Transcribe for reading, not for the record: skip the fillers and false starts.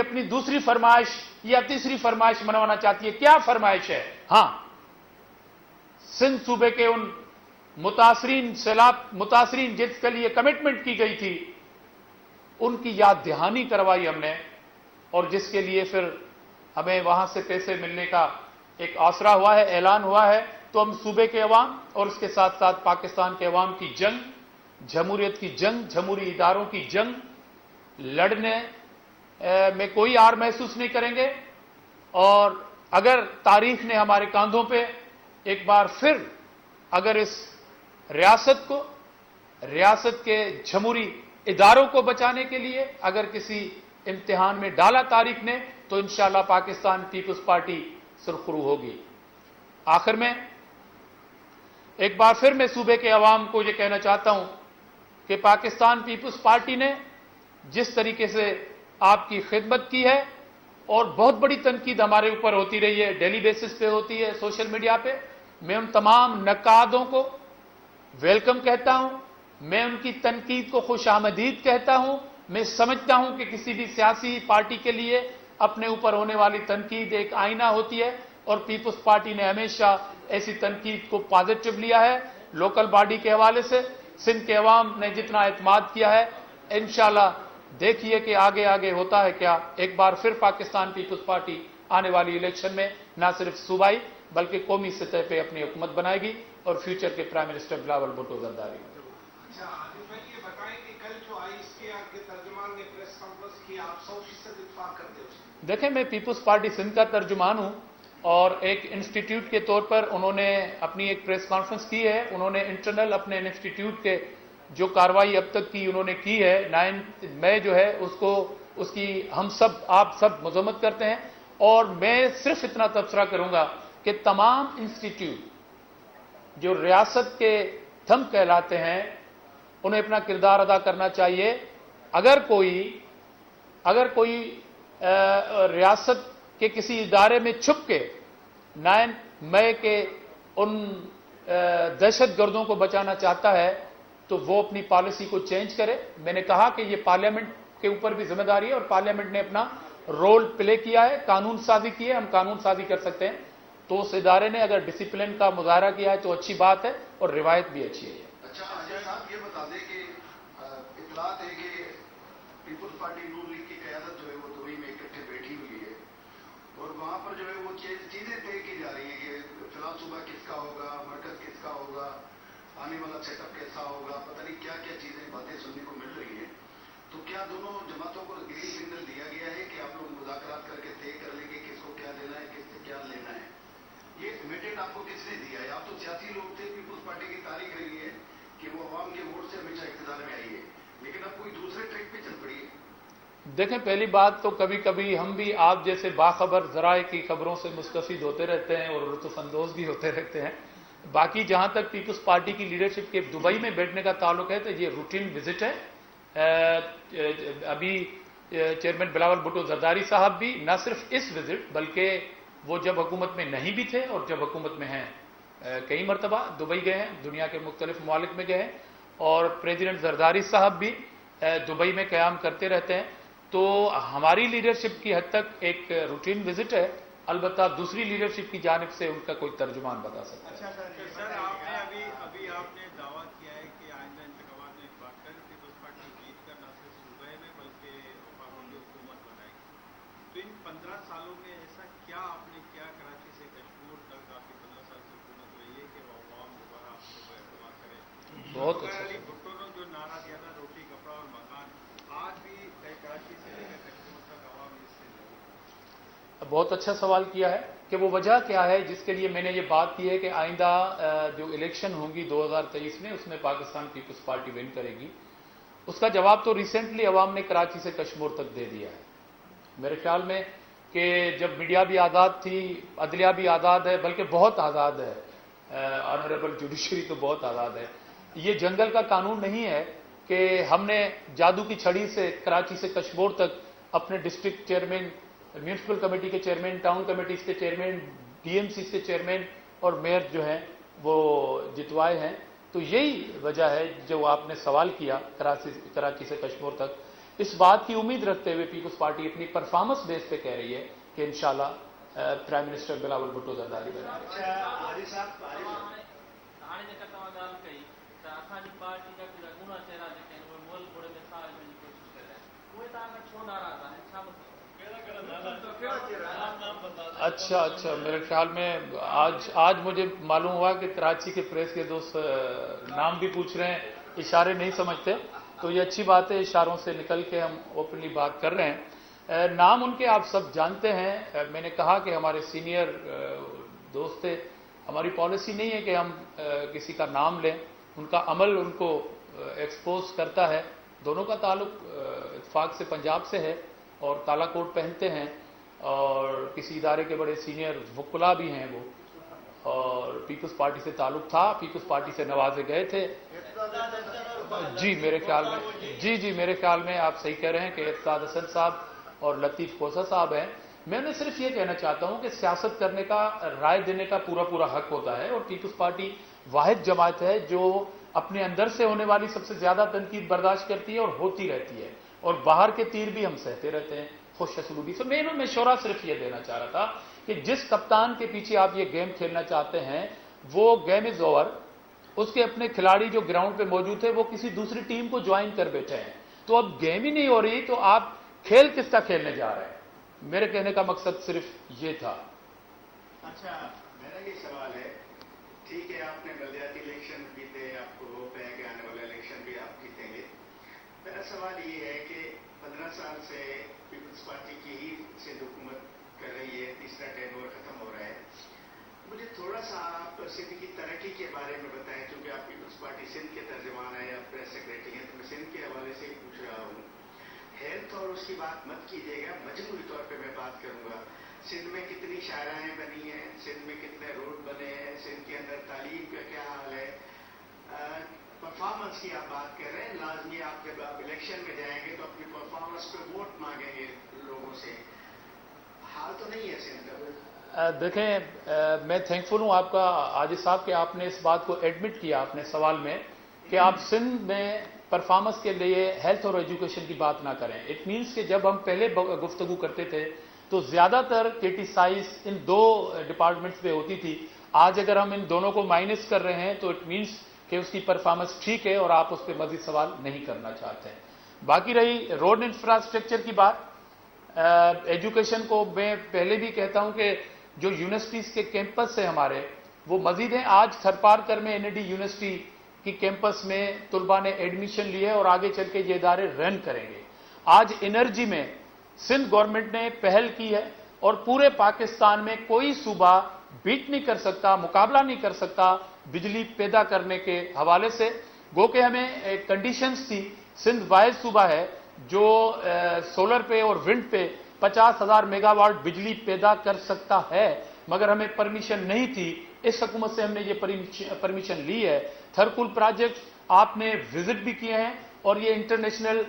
अपनी दूसरी फरमाइश या तीसरी फरमाइश मनवाना चाहती है। क्या फरमाइश है? हां, सिंध सूबे के उन मुतासरीन जिसके लिए कमिटमेंट की गई थी, उनकी याद दहानी करवाई हमने, और जिसके लिए फिर हमें वहां से पैसे मिलने का एक आसरा हुआ है, ऐलान हुआ है। तो हम सूबे के अवाम और उसके साथ साथ पाकिस्तान के अवाम की जंग, जमहूरियत की जंग, जमहूरी इदारों की जंग लड़ने में कोई आर महसूस नहीं करेंगे। और अगर तारीख ने हमारे कांधों पे एक बार फिर अगर इस रियासत के जमहूरी इदारों को बचाने के लिए अगर किसी इम्तिहान में डाला तारीख ने, तो इंशाअल्लाह पाकिस्तान पीपुल्स पार्टी सुरखरू होगी। आखिर में एक बार फिर मैं सूबे के अवाम को यह कहना चाहता हूं कि पाकिस्तान पीपुल्स पार्टी ने जिस तरीके से आपकी खिदमत की है, और बहुत बड़ी तनकीद हमारे ऊपर होती रही है, डेली बेसिस पे होती है सोशल मीडिया पे, मैं उन तमाम नकादों को वेलकम कहता हूं, मैं उनकी तनकीद को खुशामदीद कहता हूं। मैं समझता हूं कि किसी भी सियासी पार्टी के लिए अपने ऊपर होने वाली तनकीद एक आईना होती है, और पीपुल्स पार्टी ने हमेशा ऐसी तनकीद को पॉजिटिव लिया है। लोकल बॉडी के हवाले से सिंध के अवाम ने जितना एतमाद किया है, इंशाअल्लाह देखिए कि आगे आगे होता है क्या। एक बार फिर पाकिस्तान पीपुल्स पार्टी आने वाली इलेक्शन में न सिर्फ सूबाई बल्कि कौमी सतह पे अपनी हुकूमत बनाएगी और फ्यूचर के प्राइम मिनिस्टर बिलावल भुट्टो जरदारी। अच्छा आदिल भाई, ये बताएं कि कल जो आईएसके के तर्जुमान ने प्रेस कॉन्फ्रेंस की, आप 100% इत्तेफाक करते हो? देखें, मैं पीपुल्स पार्टी सिंध का तर्जुमान हूं, और एक इंस्टीट्यूट के तौर पर उन्होंने अपनी एक प्रेस कॉन्फ्रेंस की है। उन्होंने इंटरनल अपने इंस्टीट्यूट के जो कार्रवाई अब तक की उन्होंने की है, 9 मई जो है उसकी हम सब आप सब मजम्मत करते हैं। और मैं सिर्फ इतना तबसरा करूंगा कि तमाम इंस्टीट्यूट जो रियासत के थंब कहलाते हैं, उन्हें अपना किरदार अदा करना चाहिए। अगर कोई रियासत के किसी इदारे में छुप के 9 मई के उन दहशत गर्दों को बचाना चाहता है, तो वो अपनी पॉलिसी को चेंज करे। मैंने कहा कि ये पार्लियामेंट के ऊपर भी जिम्मेदारी है, और पार्लियामेंट ने अपना रोल प्ले किया है, कानून साजी की है, हम कानून साजी कर सकते हैं। तो उस इदारे ने अगर डिसिप्लिन का मुजाहरा किया है तो अच्छी बात है, और रिवायत भी अच्छी है। अच्छा अजय साहब, ये बता दें कि इतलात है कि पीपुल्स पार्टी नून लीग की क़यादत जो है वो दुबई में इकट्ठे बैठी हुई है, और वहां पर जो है वो चीजें तय की जा रही है कि फिलहाल सूबा किसका होगा, मरकज किसका होगा, आने वाला सेटअप कैसा होगा, पता नहीं क्या क्या चीजें बातें सुनने को मिल रही है। तो क्या दोनों जमातों को ग्रीन सिग्नल दिया गया है कि आप लोग मुज़ाकरात करके तय कर लेंगे किसको क्या देना है, किससे क्या लेना है? ये मैंडेट आपको किसने दिया है? आप तो सियासी लोग थे, पीपुल्स पार्टी की तारीख रही है कि वो अवाम के वोट से हमेशा इक़्तिदार में आई है, लेकिन अब कोई दूसरे ट्रैक पे चल पड़ी है। देखें, पहली बात तो कभी कभी हम भी आप जैसे बाखबर ज़राए की खबरों से मुस्तफ़ीद होते रहते हैं और लुत्फ़अंदोज़ भी होते रहते हैं। बाकी जहां तक पीपुल्स पार्टी की लीडरशिप के दुबई में बैठने का ताल्लुक है, तो ये रूटीन विजिट है। अभी चेयरमैन बिलावल भुट्टो जरदारी साहब भी न सिर्फ इस विजिट बल्कि वो जब हुकूमत में नहीं भी थे और जब हुकूमत में हैं, कई मरतबा दुबई गए हैं, दुनिया के मुख्तलिफ ममालिक में गए हैं, और प्रेसिडेंट जरदारी साहब भी दुबई में क़याम करते रहते हैं। तो हमारी लीडरशिप की हद तक एक रूटीन विजिट है, अलबत्ता दूसरी लीडरशिप की जानिब से उनका कोई तर्जुमान बता सकता है। अच्छा सर, आपने अभी आपने दावा किया है कि आइंदा इंतखाबात में इस बात कर पीपुल्स पार्टी जीत कर न सिर्फ सूबे में बल्कि वफाकी हुकूमत बनाएगी। तो इन 15 सालों में ऐसा क्या आपने किया कराची से कश्मीर तक आपकी 15 साल से हुकूमत हुई है कि वह अवाम दोबारा आपको एतमाद करे? बहुत अली भुट्टो ने जो नारा दिया था रोटी कपड़ा और मकान, आज भी कराची से लेकर कश्मीर तक अवाम इससे बहुत अच्छा सवाल किया है कि वो वजह क्या है जिसके लिए मैंने ये बात की है कि आइंदा जो इलेक्शन होंगी 2023 में, उसमें पाकिस्तान पीपुल्स पार्टी विन करेगी। उसका जवाब तो रिसेंटली अवाम ने कराची से कश्मीर तक दे दिया है। मेरे ख्याल में कि जब मीडिया भी आज़ाद थी, अदलिया भी आज़ाद है, बल्कि बहुत आज़ाद है, ऑनरेबल जुडिशरी तो बहुत आज़ाद है। ये जंगल का कानून नहीं है कि हमने जादू की छड़ी से कराची से कश्मीर तक अपने डिस्ट्रिक्ट चेयरमैन, म्यूनसिपल कमेटी के चेयरमैन, टाउन कमेटीज के चेयरमैन, डीएमसी के चेयरमैन और मेयर जो हैं वो जितवाए हैं। तो यही वजह है जो आपने सवाल किया कराची से कश्मीर तक, इस बात की उम्मीद रखते हुए पीपल्स पार्टी अपनी परफॉर्मेंस बेस पे कह रही है कि इंशाल्लाह प्राइम मिनिस्टर बिलावल भुट्टो ज़रदारी बने। हाणे जेका तव्हां ॻाल्हि कई त असांजी पार्टी जा कहिड़ा गुण चहिरा जेके आहिनि उहे मोल घोड़े में साह विझण जी कोशिशि करे रहिया आहिनि, उहे तव्हां खां छो नाराज़ आहिनि, छा मतिलबु? अच्छा, मेरे ख्याल में आज मुझे मालूम हुआ कि कराची के प्रेस के दोस्त नाम भी पूछ रहे हैं, इशारे नहीं समझते, तो ये अच्छी बात है, इशारों से निकल के हम ओपनली बात कर रहे हैं। नाम उनके आप सब जानते हैं। मैंने कहा कि हमारे सीनियर दोस्त थे, हमारी पॉलिसी नहीं है कि हम किसी का नाम लें, उनका अमल उनको एक्सपोज करता है। दोनों का ताल्लुक इत्तेफाक से पंजाब से है और काला कोट पहनते हैं और किसी इदारे के बड़े सीनियर वकुला भी हैं वो, और पीपल्स पार्टी से ताल्लुक था, पीपल्स पार्टी से नवाजे गए थे। जी मेरे ख्याल में मेरे ख्याल में आप सही कह रहे हैं कि इरशाद हसन साहब और लतीफ़ खोसा साहब हैं। मैं उन्हें सिर्फ ये कहना चाहता हूं कि सियासत करने का, राय देने का पूरा हक होता है, और पीपल्स पार्टी वाहिद जमात है जो अपने अंदर से होने वाली सबसे ज्यादा तनकीद बर्दाश्त करती है और होती रहती है, और बाहर के तीर भी हम सहते रहते हैं खुश असलूबी से। मैं मशवरा सिर्फ ये देना चाह रहा था कि जिस कप्तान के पीछे आप ये गेम खेलना चाहते हैं वो गेम इज ओवर, उसके अपने खिलाड़ी जो ग्राउंड पे मौजूद थे वो किसी दूसरी टीम को ज्वाइन कर बैठे हैं, तो अब गेम ही नहीं हो रही, तो आप खेल किसका खेलने जा रहे हैं? मेरे कहने का मकसद सिर्फ ये था। अच्छा, मेरा ये सवाल है, ठीक है आपने बलदियाती इलेक्शन जीते, आपको होप है कि आने वाला इलेक्शन भी आप जीतेंगे। मेरा सवाल ये है कि 15 साल से पीपल्स पार्टी की ही सिंध हुकूमत कर रही है, तीसरा टेनओवर खत्म हो रहा है। मुझे थोड़ा सा आप सिंध की तरक्की के बारे में बताएं, क्योंकि आप पीपल्स पार्टी सिंध के तर्जुमान है, आप प्रेस सेक्रेटरी हैं, तो मैं सिंध के हवाले से ही पूछ रहा हूँ। हेल्थ और उसकी बात मत कीजिएगा, मजमूरी तौर पे मैं बात करूंगा। सिंध में कितनी शाहराएं बनी हैं, सिंध में कितने रोड बने हैं, सिंध के अंदर तालीम का क्या हाल है, परफॉर्मेंस की आप बात कर रहे हैं। लाजमी आप जब आप इलेक्शन में जाएंगे तो अपनी परफॉर्मेंस पे वोट मांगेंगे लोगों से, हाल तो नहीं है सिंध का। देखें, मैं थैंकफुल हूं आपका आजिज साहब कि आपने इस बात को एडमिट किया अपने सवाल में कि आप सिंध में परफॉर्मेंस के लिए हेल्थ और एजुकेशन की बात ना करें। इट मीन्स कि जब हम पहले गुफ्तगू करते थे तो ज्यादातर क्रिटिसाइज इन दो डिपार्टमेंट्स पे होती थी। आज अगर हम इन दोनों को माइनस कर रहे हैं तो इट मीन्स कि उसकी परफॉर्मेंस ठीक है और आप उस पर मजीद सवाल नहीं करना चाहते हैं। बाकी रही रोड इंफ्रास्ट्रक्चर की बात, एजुकेशन को मैं पहले भी कहता हूं कि जो यूनिवर्सिटीज के कैंपस है हमारे वो मजीद हैं। आज थरपारकर में एनएडी यूनिवर्सिटी की कैंपस में तुलबा ने एडमिशन लिए और आगे चल के ये इदारे रन करेंगे। आज एनर्जी में सिंध गवर्नमेंट ने पहल की है और पूरे पाकिस्तान में कोई सूबा बीट नहीं कर सकता, मुकाबला नहीं कर सकता बिजली पैदा करने के हवाले से। गो के हमें कंडीशंस थी, सिंध वाहिद सूबा है जो सोलर पे और विंड पे 50,000 मेगावाट बिजली पैदा कर सकता है, मगर हमें परमिशन नहीं थी। इस हुकूमत से हमने ये परमिशन ली है। थरकुल प्रोजेक्ट आपने विजिट भी किए हैं और ये इंटरनेशनल